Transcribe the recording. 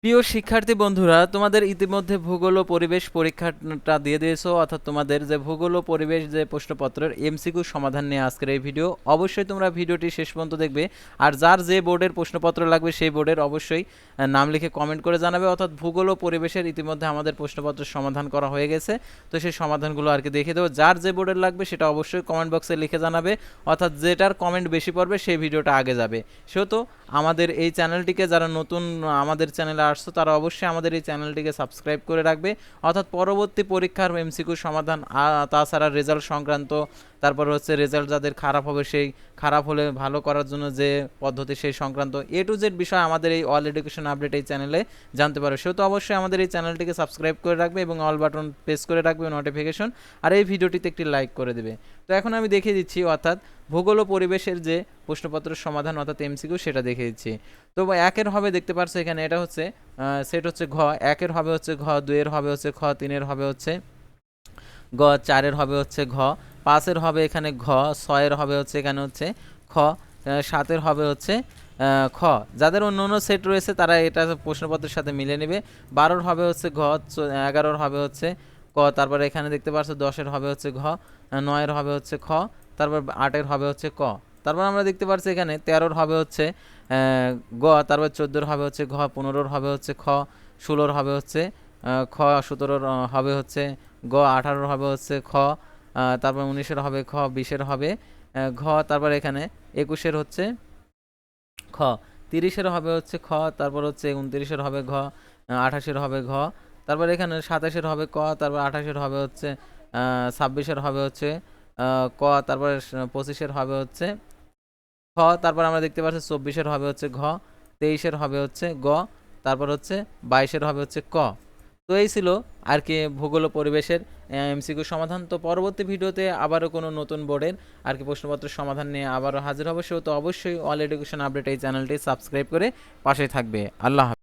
প্রিয় শিক্ষার্থী বন্ধুরা, তোমাদের ইতিমধ্যে ভূগোল ও পরিবেশ পরীক্ষাটা দিয়ে দিয়েছো, অর্থাৎ তোমাদের যে ভূগোল ও পরিবেশ যে প্রশ্নপত্রের এমসিকিউ সমাধান নিয়ে আজকের এই ভিডিও। অবশ্যই তোমরা ভিডিওটি শেষ পর্যন্ত দেখবে। আর যার যে বোর্ডের প্রশ্নপত্র লাগবে সেই বোর্ডের অবশ্যই নাম লিখে কমেন্ট করে জানাবে। অর্থাৎ ভূগোল ও পরিবেশের ইতিমধ্যে আমাদের প্রশ্নপত্রের সমাধান করা হয়ে গেছে, তো সেই সমাধানগুলো আর কি দেখিয়ে দেবো। যার যে বোর্ডের লাগবে সেটা অবশ্যই কমেন্ট বক্সে লিখে জানাবে, অর্থাৎ যেটার কমেন্ট বেশি পড়বে সেই ভিডিওটা আগে যাবে। সেহেতু আমাদের এই চ্যানেলটিকে যারা নতুন আমাদের চ্যানেলে আসছো তারা অবশ্যই আমাদের এই চ্যানেলটিকে সাবস্ক্রাইব করে রাখবে, অর্থাৎ পরবর্তী পরীক্ষার এমসিকিউ সমাধান, তাছাড়া রেজাল্ট সংক্রান্ত, তারপর হচ্ছে রেজাল্ট যাদের খারাপ হবে সেই খারাপ হলে ভালো করার জন্য যে পদ্ধতি সেই সংক্রান্ত এ টু জেড বিষয় আমাদের এই অল এডুকেশন আপডেট এই চ্যানেলে জানতে পারো। সেহেতু অবশ্যই আমাদের এই চ্যানেলটিকে সাবস্ক্রাইব করে রাখবে এবং অল বাটন প্রেস করে রাখবে নোটিফিকেশন, আর এই ভিডিওটিতে একটি লাইক করে দেবে। তো এখন আমি দেখিয়ে দিচ্ছি, অর্থাৎ ভূগোল ও পরিবেশের যে প্রশ্নপত্রের সমাধান অর্থাৎ এমসিকিউ সেটা দেখিয়ে দিচ্ছি। তো একের হবে দেখতে পারছো এখানে, এটা হচ্ছে সেট হচ্ছে ঘ, একের হবে হচ্ছে ঘ, দুইয়ের হবে হচ্ছে খ, তিনের হবে হচ্ছে গ, চারের হবে হচ্ছে ঘ, পাঁচের হবে এখানে ঘ, ছয়ের হবে হচ্ছে এখানে হচ্ছে খ, সাতের হবে হচ্ছে খ। যাদের অন্য অন্য সেট রয়েছে তারা এটা প্রশ্নপত্রের সাথে মিলে নেবে। 12-র হবে হচ্ছে ঘ, 11-র হবে হচ্ছে ক, তারপরে এখানে দেখতে পাচ্ছ 10-এর হবে হচ্ছে ঘ, 9-এর হবে হচ্ছে খ, তারপর 8-এর হবে হচ্ছে ক। তারপর আমরা দেখতে পাচ্ছি এখানে 13-র হবে হচ্ছে গ, তারপর 14-র হবে হচ্ছে ঘ, 15-র হবে হচ্ছে খ, 16-র হবে হচ্ছে খ, 17-র হবে হচ্ছে গ, 18-র হবে হচ্ছে খ, তারপর 19-এর হবে খ, 20-এর হবে ঘ, তারপর এখানে 21-এর হচ্ছে খ, 30-এর হবে হচ্ছে খ, তারপর হচ্ছে 29-এর হবে ঘ, 28-এর হবে ঘ, তারপর এখানে 27-এর হবে ক, তারপর 28-এর হবে হচ্ছে 26-এর হবে হচ্ছে ক, তারপরে 25-এর হবে হচ্ছে খ, তারপর আমরা দেখতে পাচ্ছি 24-এর হবে হচ্ছে ঘ, 23-এর হবে হচ্ছে গ, তারপর হচ্ছে 22-এর হবে হচ্ছে ক। তো এই ছিল আর কি ভূগোল ও পরিবেশের এমসিকিউ সমাধান। তো পরবর্তী ভিডিওতে আবারও কোনো নতুন বোর্ডের আর কি প্রশ্নপত্রের সমাধান নিয়ে আবারও হাজির হবে। সেও তো অবশ্যই অল এডুকেশন আপডেট এই চ্যানেলটি সাবস্ক্রাইব করে পাশে থাকবে। আল্লাহ হাফেজ।